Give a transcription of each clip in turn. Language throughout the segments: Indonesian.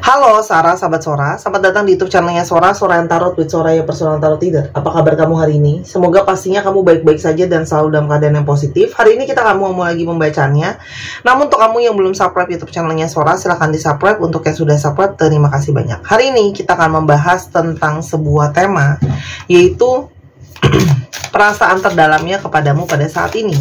Halo Sarah, sahabat Sora. Selamat datang di YouTube channelnya Sora, Sora yang Tarot with Sora, ya personal tarot reader. Apa kabar kamu hari ini? Semoga pastinya kamu baik-baik saja dan selalu dalam keadaan yang positif. Hari ini kita akan mau lagi membacanya. Namun untuk kamu yang belum subscribe YouTube channelnya Sora, silahkan di subscribe. Untuk yang sudah subscribe, terima kasih banyak. Hari ini kita akan membahas tentang sebuah tema, yaitu perasaan terdalamnya kepadamu pada saat ini.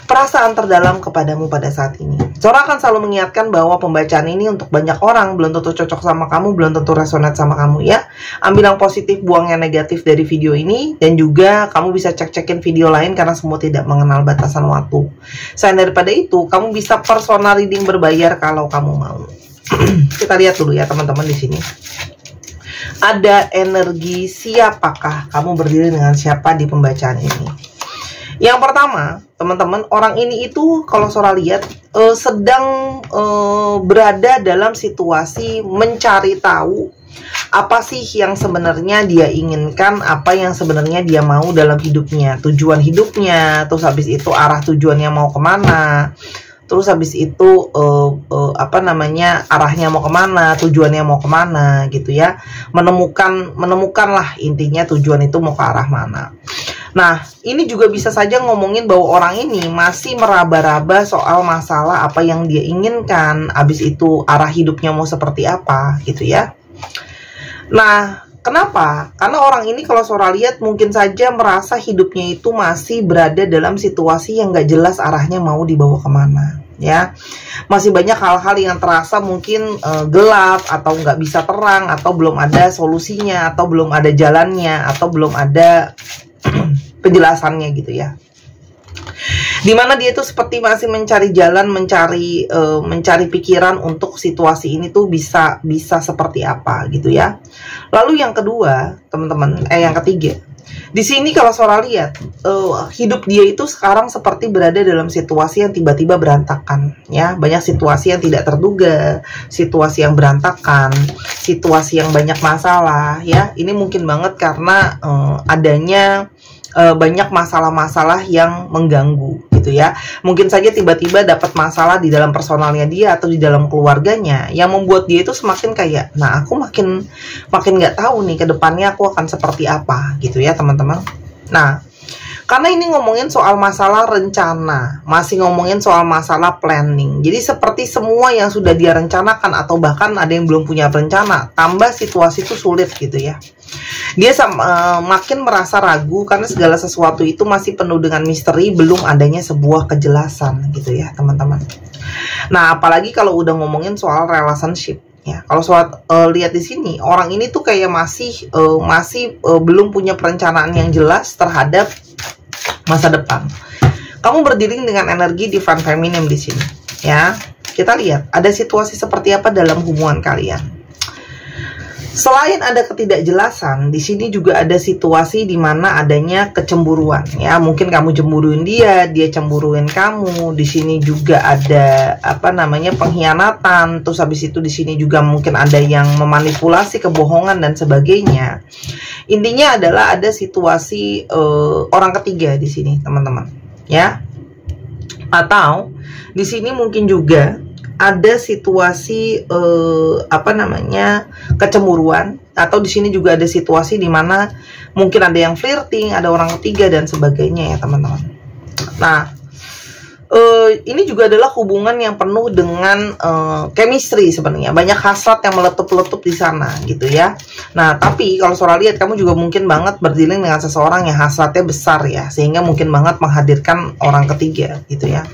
Perasaan terdalam kepadamu pada saat ini. Sora akan selalu mengingatkan bahwa pembacaan ini untuk banyak orang, belum tentu cocok sama kamu, belum tentu resonate sama kamu ya. Ambil yang positif, buang yang negatif dari video ini. Dan juga kamu bisa cek-cekin video lain karena semua tidak mengenal batasan waktu. Selain daripada itu, kamu bisa personal reading berbayar kalau kamu mau. Kita lihat dulu ya teman-teman di sini. Ada energi siapakah kamu berdiri dengan siapa di pembacaan ini. Yang pertama, teman-teman, orang ini itu kalau Sora lihat sedang berada dalam situasi mencari tahu apa sih yang sebenarnya dia inginkan, apa yang sebenarnya dia mau dalam hidupnya, tujuan hidupnya, terus habis itu arah tujuannya mau kemana, terus habis itu arahnya mau kemana, tujuannya mau kemana gitu ya. Menemukanlah intinya tujuan itu mau ke arah mana. Nah, ini juga bisa saja ngomongin bahwa orang ini masih meraba-raba soal masalah apa yang dia inginkan, habis itu arah hidupnya mau seperti apa, gitu ya. Nah, kenapa? Karena orang ini kalau Sora lihat mungkin saja merasa hidupnya itu masih berada dalam situasi yang gak jelas arahnya mau dibawa kemana, ya. Masih banyak hal-hal yang terasa mungkin gelap, atau nggak bisa terang, atau belum ada solusinya, atau belum ada jalannya, atau belum ada penjelasannya gitu ya. Dimana dia tuh seperti masih mencari jalan, mencari pikiran untuk situasi ini tuh bisa seperti apa gitu ya. Lalu yang kedua, teman-teman, yang ketiga, di sini kalau Sora lihat hidup dia itu sekarang seperti berada dalam situasi yang tiba-tiba berantakan ya. Banyak situasi yang tidak terduga, situasi yang berantakan, situasi yang banyak masalah ya. Ini mungkin banget karena adanya banyak masalah-masalah yang mengganggu gitu ya. Mungkin saja tiba-tiba dapat masalah di dalam personalnya dia atau di dalam keluarganya yang membuat dia itu semakin kayak, nah aku makin nggak tahu nih ke depannya aku akan seperti apa gitu ya teman-teman. Nah, karena ini ngomongin soal masalah rencana, masih ngomongin soal masalah planning. Jadi seperti semua yang sudah dia rencanakan atau bahkan ada yang belum punya rencana, tambah situasi itu sulit gitu ya. Dia makin merasa ragu karena segala sesuatu itu masih penuh dengan misteri, belum adanya sebuah kejelasan gitu ya teman-teman. Nah, apalagi kalau udah ngomongin soal relationship ya. Kalau soal lihat di sini, orang ini tuh kayak masih belum punya perencanaan yang jelas terhadap masa depan. Kamu berdiri dengan energi divine feminine di sini ya. Kita lihat ada situasi seperti apa dalam hubungan kalian. Selain ada ketidakjelasan, di sini juga ada situasi di mana adanya kecemburuan ya. Mungkin kamu cemburuin dia cemburuin kamu. Di sini juga ada pengkhianatan. Terus habis itu di sini juga mungkin ada yang memanipulasi, kebohongan dan sebagainya. Intinya adalah ada situasi orang ketiga di sini, teman-teman, ya. Atau di sini mungkin juga ada situasi kecemburuan, atau di sini juga ada situasi di mana mungkin ada yang flirting, ada orang ketiga dan sebagainya ya teman-teman. Nah, ini juga adalah hubungan yang penuh dengan chemistry sebenarnya. Banyak hasrat yang meletup-letup di sana gitu ya. Nah, tapi kalau Sora lihat kamu juga mungkin banget berdealing dengan seseorang yang hasratnya besar ya, sehingga mungkin banget menghadirkan orang ketiga gitu ya.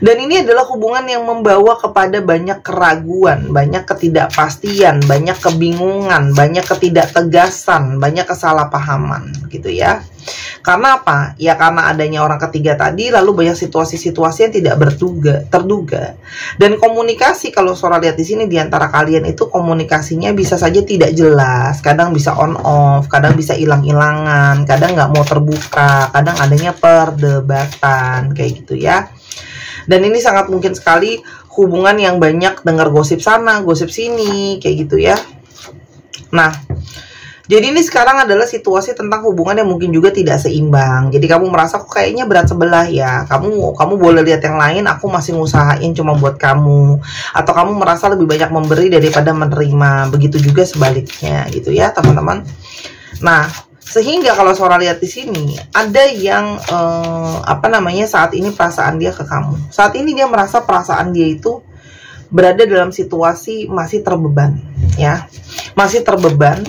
Dan ini adalah hubungan yang membawa kepada banyak keraguan, banyak ketidakpastian, banyak kebingungan, banyak ketidaktegasan, banyak kesalahpahaman gitu ya. Karena apa? Ya karena adanya orang ketiga tadi, lalu banyak situasi-situasi yang tidak terduga. Dan komunikasi kalau Sora lihat di sini di antara kalian itu komunikasinya bisa saja tidak jelas, kadang bisa on off, kadang bisa hilang-hilangan, kadang nggak mau terbuka, kadang adanya perdebatan kayak gitu ya. Dan ini sangat mungkin sekali hubungan yang banyak dengar gosip sana, gosip sini, kayak gitu ya. Nah, Jadi ini sekarang adalah situasi tentang hubungan yang mungkin juga tidak seimbang. Jadi kamu merasa kok kayaknya berat sebelah ya. Kamu boleh lihat yang lain, aku masih ngusahain cuma buat kamu. Atau kamu merasa lebih banyak memberi daripada menerima. Begitu juga sebaliknya gitu ya, teman-teman. Nah, sehingga kalau Sora lihat di sini ada yang saat ini perasaan dia ke kamu. Saat ini dia merasa perasaan dia itu berada dalam situasi masih terbeban ya. Masih terbeban.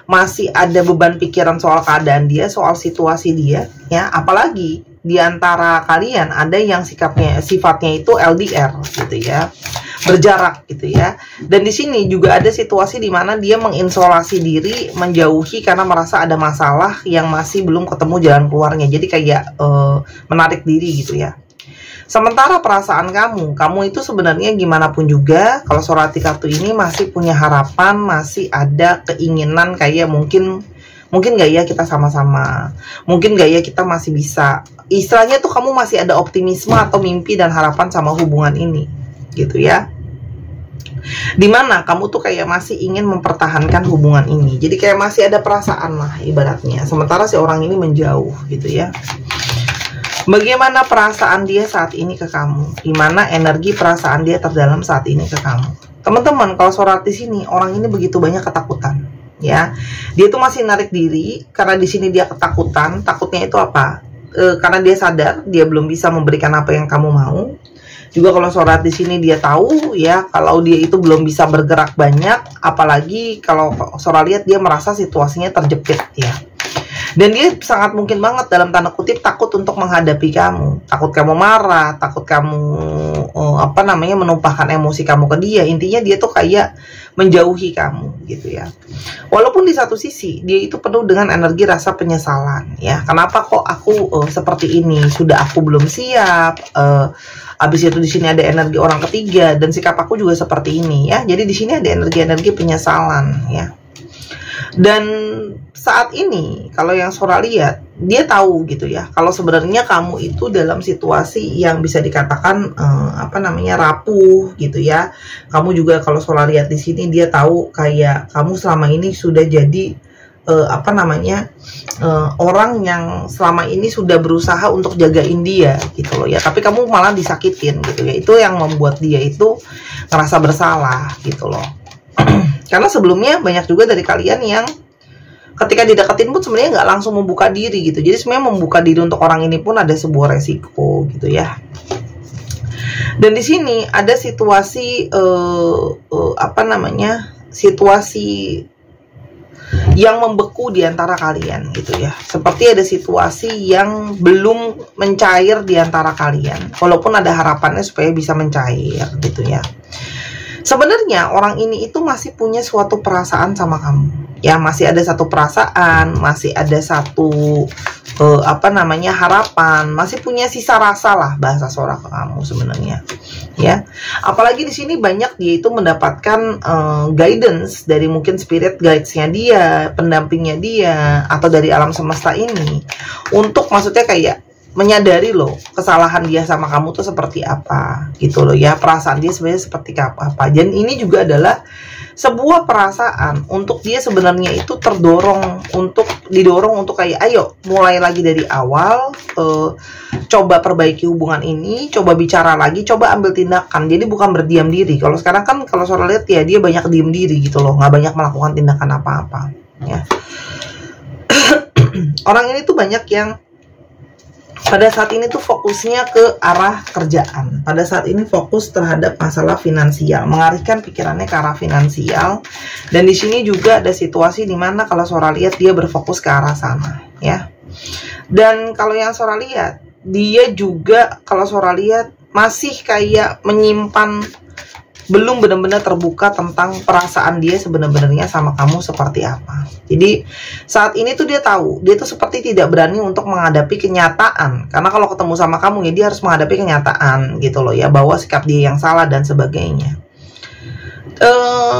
Masih ada beban pikiran soal keadaan dia, soal situasi dia, ya. Apalagi di antara kalian ada yang sifatnya itu LDR gitu ya, berjarak gitu ya. Dan di sini juga ada situasi di mana dia mengisolasi diri, menjauhi karena merasa ada masalah yang masih belum ketemu jalan keluarnya. Jadi kayak menarik diri gitu ya. Sementara perasaan kamu itu sebenarnya gimana pun juga, kalau Sorati kartu ini masih punya harapan, masih ada keinginan kayak mungkin gak ya kita sama-sama, mungkin gak ya kita masih bisa. Istilahnya tuh kamu masih ada optimisme atau mimpi dan harapan sama hubungan ini, gitu ya. Dimana kamu tuh kayak masih ingin mempertahankan hubungan ini, jadi kayak masih ada perasaan lah ibaratnya. Sementara si orang ini menjauh, gitu ya. Bagaimana perasaan dia saat ini ke kamu? Gimana energi perasaan dia terdalam saat ini ke kamu? Teman-teman, kalau Sorati sini orang ini begitu banyak ketakutan, ya. Dia tuh masih narik diri karena di sini dia ketakutan. Takutnya itu apa? Karena dia sadar dia belum bisa memberikan apa yang kamu mau. Juga kalau Sorati sini dia tahu ya kalau dia itu belum bisa bergerak banyak, apalagi kalau Sora lihat dia merasa situasinya terjepit ya. Dan dia sangat mungkin banget dalam tanda kutip takut untuk menghadapi kamu. Takut kamu marah, takut kamu menumpahkan emosi kamu ke dia. Intinya dia tuh kayak menjauhi kamu gitu ya. Walaupun di satu sisi dia itu penuh dengan energi rasa penyesalan ya. Kenapa kok aku seperti ini? Sudah aku belum siap. Habis itu di sini ada energi orang ketiga dan sikap aku juga seperti ini ya. Jadi di sini ada energi-energi penyesalan ya. Dan saat ini kalau yang Sora lihat dia tahu gitu ya kalau sebenarnya kamu itu dalam situasi yang bisa dikatakan rapuh gitu ya. Kamu juga kalau Sora lihat di sini dia tahu kayak kamu selama ini sudah jadi orang yang selama ini sudah berusaha untuk jagain dia gitu loh ya, tapi kamu malah disakitin gitu ya. Itu yang membuat dia itu ngerasa bersalah gitu loh. Karena sebelumnya banyak juga dari kalian yang ketika dideketin pun sebenarnya nggak langsung membuka diri gitu. Jadi sebenarnya membuka diri untuk orang ini pun ada sebuah resiko gitu ya. Dan di sini ada situasi situasi yang membeku di antara kalian gitu ya. Seperti ada situasi yang belum mencair di antara kalian. Walaupun ada harapannya supaya bisa mencair gitu ya. Sebenarnya orang ini itu masih punya suatu perasaan sama kamu. Ya, masih ada satu perasaan, masih ada satu harapan, masih punya sisa rasa lah bahasa Sora ke kamu sebenarnya. Ya. Apalagi di sini banyak dia itu mendapatkan guidance dari mungkin spirit guides-nya dia, pendampingnya dia atau dari alam semesta ini untuk maksudnya kayak menyadari loh kesalahan dia sama kamu tuh seperti apa gitu loh ya, perasaan dia sebenarnya seperti apa. Dan ini juga adalah sebuah perasaan untuk dia sebenarnya itu didorong untuk kayak ayo mulai lagi dari awal, coba perbaiki hubungan ini, coba bicara lagi, coba ambil tindakan. Jadi bukan berdiam diri. Kalau sekarang kan kalau Sora lihat ya dia banyak diem diri gitu loh, nggak banyak melakukan tindakan apa-apa ya. Orang ini tuh banyak yang pada saat ini tuh fokusnya ke arah kerjaan. Pada saat ini fokus terhadap masalah finansial, mengalihkan pikirannya ke arah finansial. Dan di sini juga ada situasi di mana kalau Sora lihat dia berfokus ke arah sana, ya. Dan kalau yang Sora lihat, dia juga kalau Sora lihat masih kayak menyimpan, belum benar-benar terbuka tentang perasaan dia sebenarnya sama kamu seperti apa. Jadi saat ini tuh dia tahu, dia tuh seperti tidak berani untuk menghadapi kenyataan. Karena kalau ketemu sama kamu ya dia harus menghadapi kenyataan gitu loh ya, bahwa sikap dia yang salah dan sebagainya.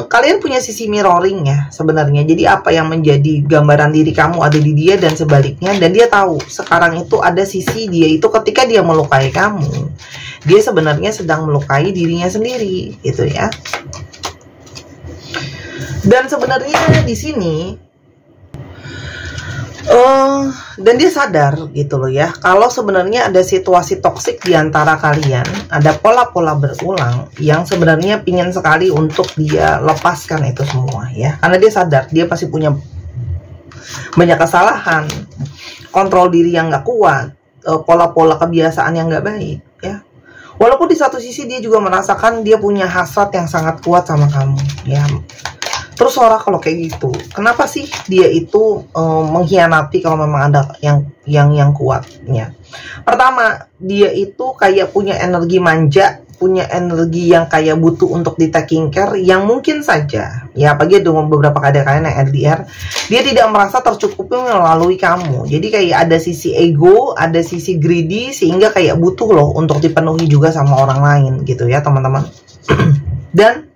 Kalian punya sisi mirroring ya sebenarnya. Jadi apa yang menjadi gambaran diri kamu ada di dia dan sebaliknya. Dan dia tahu sekarang itu ada sisi dia itu ketika dia melukai kamu, dia sebenarnya sedang melukai dirinya sendiri gitu ya. Dan sebenarnya di sini Dan dia sadar gitu loh ya, kalau sebenarnya ada situasi toksik di antara kalian, ada pola-pola berulang yang sebenarnya pingin sekali untuk dia lepaskan itu semua ya. Karena dia sadar dia pasti punya banyak kesalahan, kontrol diri yang gak kuat, pola-pola kebiasaan yang gak baik ya. Walaupun di satu sisi dia juga merasakan dia punya hasrat yang sangat kuat sama kamu ya. Terus Sora, kalau kayak gitu, kenapa sih dia itu mengkhianati kalau memang ada yang kuatnya? Pertama, dia itu kayak punya energi manja, punya energi yang kayak butuh untuk di taking care, yang mungkin saja, ya apalagi dengan beberapa kalian yang LDR, dia tidak merasa tercukupi melalui kamu. Jadi kayak ada sisi ego, ada sisi greedy, sehingga kayak butuh loh untuk dipenuhi juga sama orang lain gitu ya teman-teman. Dan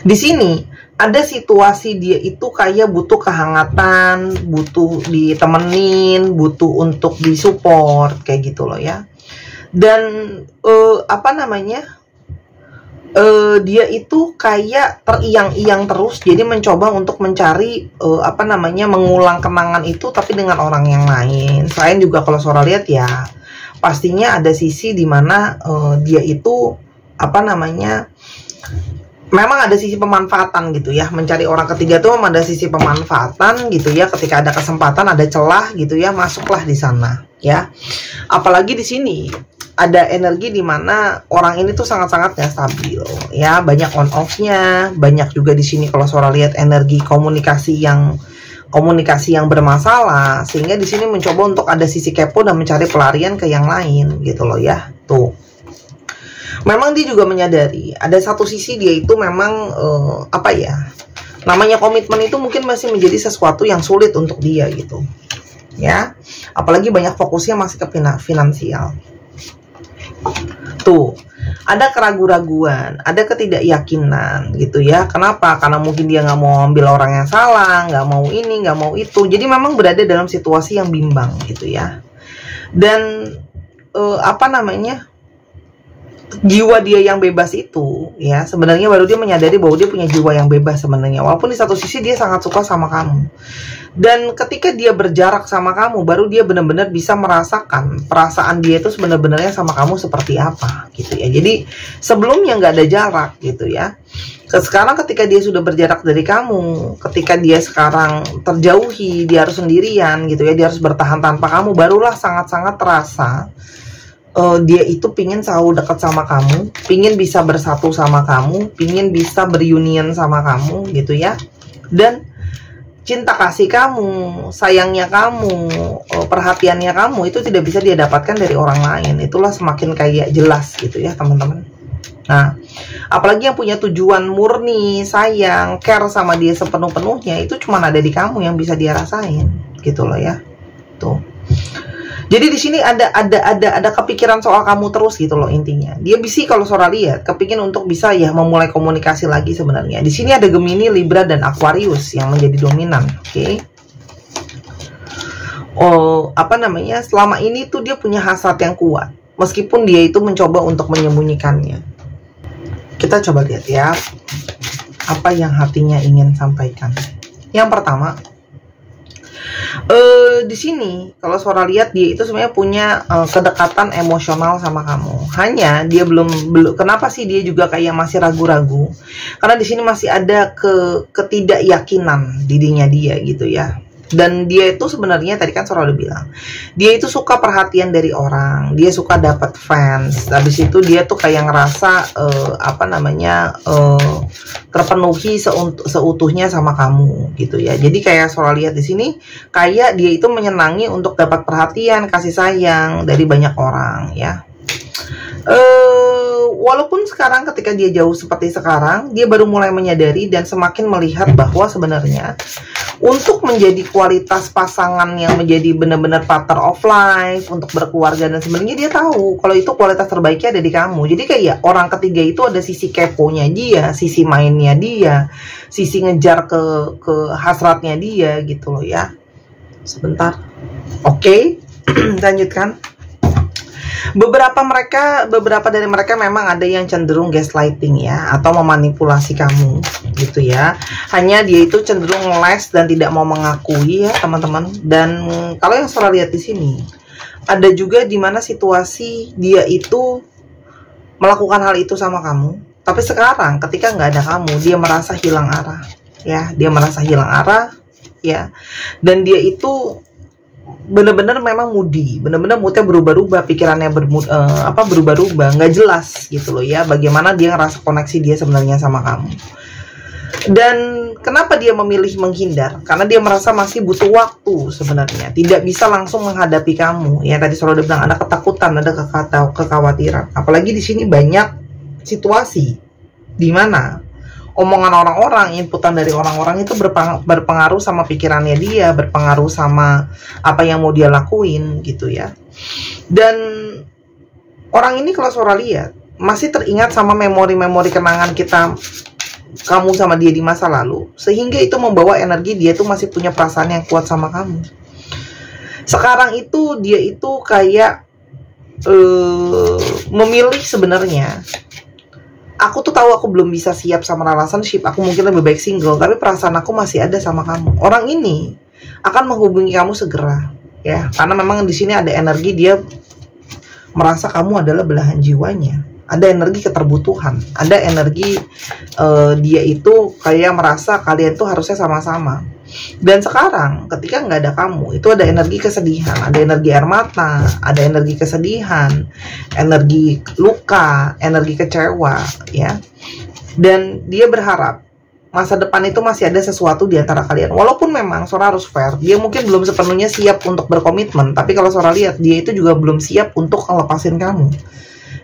di sini ada situasi dia itu kayak butuh kehangatan, butuh ditemenin, butuh untuk disupport kayak gitu loh ya. Dan dia itu kayak teriang-iang terus, jadi mencoba untuk mencari mengulang kenangan itu tapi dengan orang yang lain. Selain juga kalau Sora lihat ya, pastinya ada sisi dimana dia itu memang ada sisi pemanfaatan gitu ya, mencari orang ketiga tuh memang ada sisi pemanfaatan gitu ya. Ketika ada kesempatan, ada celah gitu ya, masuklah di sana ya. Apalagi di sini ada energi di mana orang ini tuh sangat-sangat nggak stabil ya, banyak on off-nya, banyak juga di sini kalau Sora lihat energi komunikasi yang bermasalah, sehingga di sini mencoba untuk ada sisi kepo dan mencari pelarian ke yang lain gitu loh ya. Tuh, memang dia juga menyadari ada satu sisi dia itu memang namanya komitmen itu mungkin masih menjadi sesuatu yang sulit untuk dia gitu ya, apalagi banyak fokusnya masih ke finansial. Tuh, ada keraguan-raguan, ada ketidakyakinan gitu ya. Kenapa? Karena mungkin dia nggak mau ambil orang yang salah, nggak mau ini, nggak mau itu. Jadi memang berada dalam situasi yang bimbang gitu ya. Dan jiwa dia yang bebas itu ya, sebenarnya baru dia menyadari bahwa dia punya jiwa yang bebas sebenarnya. Walaupun di satu sisi dia sangat suka sama kamu, dan ketika dia berjarak sama kamu, baru dia benar-benar bisa merasakan perasaan dia itu sebenarnya sama kamu seperti apa gitu ya. Jadi sebelumnya nggak ada jarak gitu ya. Sekarang ketika dia sudah berjarak dari kamu, ketika dia sekarang terjauhi, dia harus sendirian gitu ya, dia harus bertahan tanpa kamu, barulah sangat-sangat terasa dia itu pingin selalu dekat sama kamu, pingin bisa bersatu sama kamu, pingin bisa berunion sama kamu gitu ya. Dan cinta kasih kamu, sayangnya kamu, perhatiannya kamu itu tidak bisa dia dapatkan dari orang lain. Itulah semakin kayak jelas gitu ya teman-teman. Nah, apalagi yang punya tujuan murni, sayang, care sama dia sepenuh-penuhnya, itu cuma ada di kamu yang bisa dia rasain gitu loh ya. Tuh. Jadi di sini ada kepikiran soal kamu terus gitu loh intinya. Dia bisa, kalau Sora lihat, kepikir untuk bisa ya memulai komunikasi lagi sebenarnya. Di sini ada Gemini, Libra dan Aquarius yang menjadi dominan, oke? Selama ini tuh dia punya hasrat yang kuat, meskipun dia itu mencoba untuk menyembunyikannya. Kita coba lihat ya, apa yang hatinya ingin sampaikan. Yang pertama, di sini kalau Sora lihat, dia itu sebenarnya punya kedekatan emosional sama kamu. Hanya dia belum kenapa sih dia juga kayak masih ragu-ragu? Karena di sini masih ada ketidakyakinan dirinya dia gitu ya. Dan dia itu sebenarnya tadi kan Sora udah bilang, dia itu suka perhatian dari orang, dia suka dapat fans. Habis itu dia tuh kayak ngerasa terpenuhi seutuhnya sama kamu gitu ya. Jadi kayak Sora lihat di sini, kayak dia itu menyenangi untuk dapat perhatian, kasih sayang dari banyak orang ya. Walaupun sekarang ketika dia jauh seperti sekarang, dia baru mulai menyadari dan semakin melihat bahwa sebenarnya untuk menjadi kualitas pasangan yang menjadi benar-benar partner of life, untuk berkeluarga, dan sebenarnya dia tahu kalau itu kualitas terbaiknya ada di kamu. Jadi kayak orang ketiga itu ada sisi keponya dia, sisi mainnya dia, sisi ngejar ke hasratnya dia gitu loh ya. Sebentar. Oke, lanjutkan. Beberapa dari mereka memang ada yang cenderung gaslighting ya, atau memanipulasi kamu gitu ya. Hanya dia itu cenderung ngeles dan tidak mau mengakui ya teman-teman. Dan kalau yang Sora lihat di sini, ada juga di mana situasi dia itu melakukan hal itu sama kamu, tapi sekarang ketika nggak ada kamu, dia merasa hilang arah ya, dia merasa hilang arah ya. Dan dia itu bener-bener memang moody, bener-bener moodnya berubah-ubah, pikirannya berubah-ubah, nggak jelas gitu loh ya, bagaimana dia ngerasa koneksi dia sebenarnya sama kamu. Dan kenapa dia memilih menghindar? Karena dia merasa masih butuh waktu sebenarnya, tidak bisa langsung menghadapi kamu ya. Tadi Sora udah bilang ada ketakutan, ada kekhawatiran, apalagi di sini banyak situasi di mana omongan orang-orang, inputan dari orang-orang itu berpengaruh sama pikirannya dia, berpengaruh sama apa yang mau dia lakuin gitu ya. Dan orang ini kalau Sora lihat masih teringat sama memori-memori kenangan kamu sama dia di masa lalu, sehingga itu membawa energi dia tuh masih punya perasaan yang kuat sama kamu. Sekarang itu dia itu kayak memilih sebenarnya, aku tuh tahu aku belum bisa siap sama relationship, aku mungkin lebih baik single, tapi perasaan aku masih ada sama kamu. Orang ini akan menghubungi kamu segera ya, karena memang di sini ada energi dia merasa kamu adalah belahan jiwanya, ada energi keterbutuhan, ada energi dia itu kayak merasa kalian tuh harusnya sama-sama. Dan sekarang ketika nggak ada kamu, itu ada energi kesedihan, ada energi air mata, ada energi kesedihan, energi luka, energi kecewa ya. Dan dia berharap masa depan itu masih ada sesuatu di antara kalian. Walaupun memang Sora harus fair, dia mungkin belum sepenuhnya siap untuk berkomitmen, tapi kalau Sora lihat dia itu juga belum siap untuk ngelepasin kamu.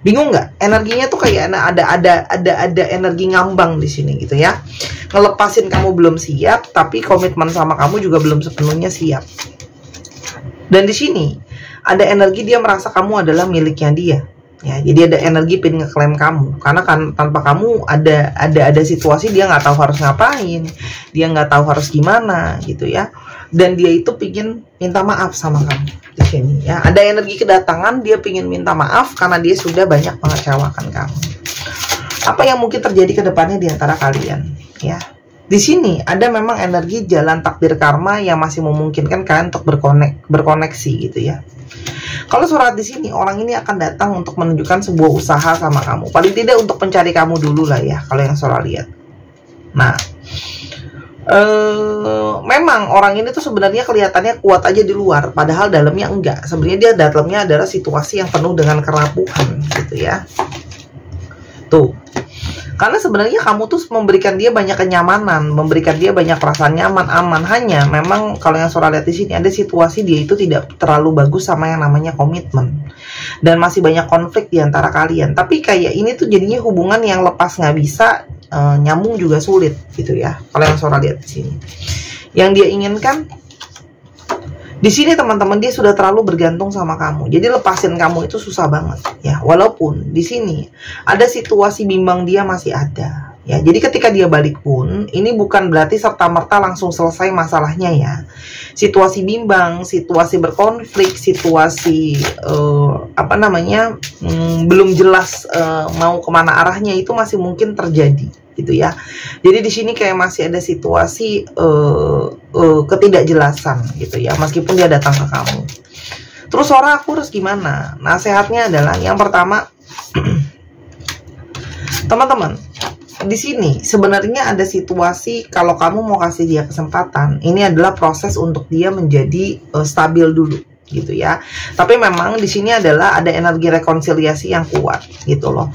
Bingung nggak? Energinya tuh kayak ada energi ngambang di sini gitu ya. Ngelepasin kamu belum siap, tapi komitmen sama kamu juga belum sepenuhnya siap. Dan di sini ada energi dia merasa kamu adalah miliknya dia. Ya, jadi ada energi pengen ngeklaim kamu, karena kan tanpa kamu ada situasi dia nggak tahu harus ngapain, dia nggak tahu harus gimana gitu ya. Dan dia itu pingin minta maaf sama kamu di sini ya. Ada energi kedatangan, dia pingin minta maaf karena dia sudah banyak mengecewakan kamu. Apa yang mungkin terjadi ke depannya di antara kalian ya? Di sini ada memang energi jalan takdir karma yang masih memungkinkan kalian untuk berkoneksi gitu ya. Kalau surat di sini, orang ini akan datang untuk menunjukkan sebuah usaha sama kamu. Paling tidak untuk mencari kamu dulu lah ya, kalau yang Sora lihat. Nah, memang orang ini tuh sebenarnya kelihatannya kuat aja di luar, padahal dalamnya enggak. Sebenarnya dia dalamnya adalah situasi yang penuh dengan kerapuhan gitu ya. Tuh. Karena sebenarnya kamu tuh memberikan dia banyak kenyamanan, memberikan dia banyak perasaan nyaman, aman. Hanya memang kalau yang Sora lihat di sini ada situasi dia itu tidak terlalu bagus sama yang namanya komitmen. Dan masih banyak konflik di antara kalian. Tapi kayak ini tuh jadinya hubungan yang lepas nggak bisa, nyambung juga sulit gitu ya. Kalau yang Sora lihat di sini. Yang dia inginkan di sini teman-teman, dia sudah terlalu bergantung sama kamu. Jadi lepasin kamu itu susah banget ya. Walaupun di sini ada situasi bimbang dia masih ada ya. Jadi ketika dia balik pun ini bukan berarti serta-merta langsung selesai masalahnya ya. Situasi bimbang, situasi berkonflik, situasi belum jelas mau kemana arahnya itu masih mungkin terjadi gitu ya. Jadi di sini kayak masih ada situasi ketidakjelasan gitu ya, meskipun dia datang ke kamu. Terus Sora, aku harus gimana? Nasihatnya adalah yang pertama, teman-teman, di sini sebenarnya ada situasi kalau kamu mau kasih dia kesempatan, ini adalah proses untuk dia menjadi stabil dulu gitu ya. Tapi memang di sini adalah ada energi rekonsiliasi yang kuat gitu loh.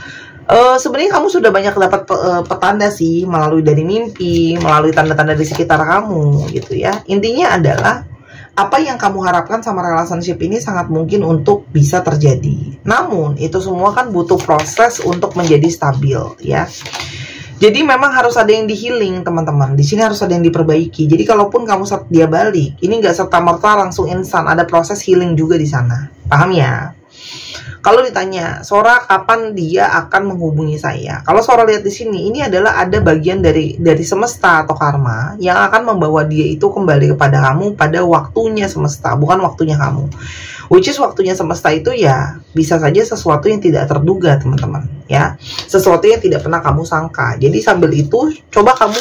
Sebenarnya kamu sudah banyak dapat petanda sih, melalui dari mimpi, melalui tanda-tanda di sekitar kamu gitu ya. Intinya adalah apa yang kamu harapkan sama relationship ini sangat mungkin untuk bisa terjadi. Namun itu semua kan butuh proses untuk menjadi stabil ya. Jadi memang harus ada yang di healing teman-teman. Di sini harus ada yang diperbaiki. Jadi kalaupun kamu saat dia balik, ini nggak serta-merta langsung instan. Ada proses healing juga di sana. Paham ya? Kalau ditanya, Sora kapan dia akan menghubungi saya? Kalau Sora lihat di sini, ini adalah ada bagian dari semesta atau karma yang akan membawa dia itu kembali kepada kamu pada waktunya semesta, bukan waktunya kamu. Which is waktunya semesta itu ya bisa saja sesuatu yang tidak terduga, teman-teman, ya. Sesuatu yang tidak pernah kamu sangka. Jadi sambil itu coba kamu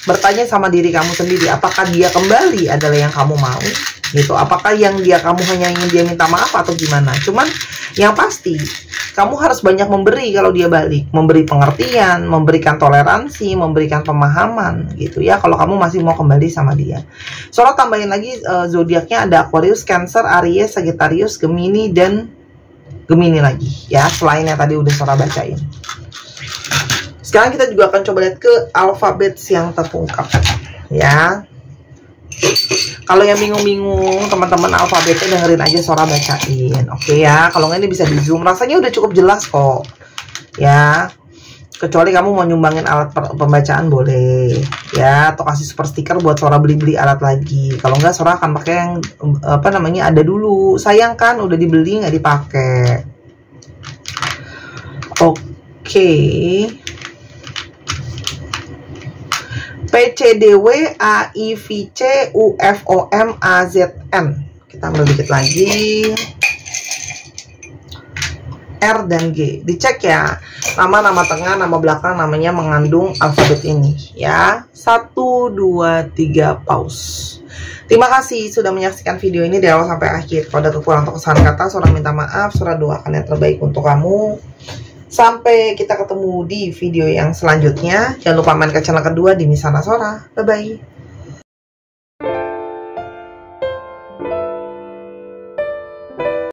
bertanya sama diri kamu sendiri, apakah dia kembali adalah yang kamu mau gitu, apakah yang kamu hanya ingin dia minta maaf atau gimana. Cuman yang pasti kamu harus banyak memberi kalau dia balik, memberi pengertian, memberikan toleransi, memberikan pemahaman gitu ya, kalau kamu masih mau kembali sama dia. Soalnya tambahin lagi zodiaknya ada Aquarius, Cancer, Aries, Sagittarius, Gemini, dan Gemini lagi ya, selain yang tadi udah Sora bacain. Sekarang kita juga akan coba lihat ke alfabet yang terungkap ya. Kalau yang bingung-bingung teman-teman alfabetnya dengerin aja Sora bacain, oke ya. Kalau nggak ini bisa di zoom, rasanya udah cukup jelas kok ya. Kecuali kamu mau nyumbangin alat pembacaan boleh ya, atau kasih super stiker buat Sora beli-beli alat lagi. Kalau nggak Sora akan pakai yang ada dulu, sayang kan udah dibeli nggak dipakai. Oke. PCDW AIVC UFOM AZN. Kita ambil dikit lagi. R dan G. Dicek ya. Nama tengah, nama belakang namanya mengandung alfabet ini ya. 1, 2, 3 pause. Terima kasih sudah menyaksikan video ini dari awal sampai akhir. Kalau ada kekurangan atau kesalahan kata, Sora minta maaf, Sora doakan yang terbaik untuk kamu. Sampai kita ketemu di video yang selanjutnya. Jangan lupa main ke channel kedua di Misana Sora. Bye-bye.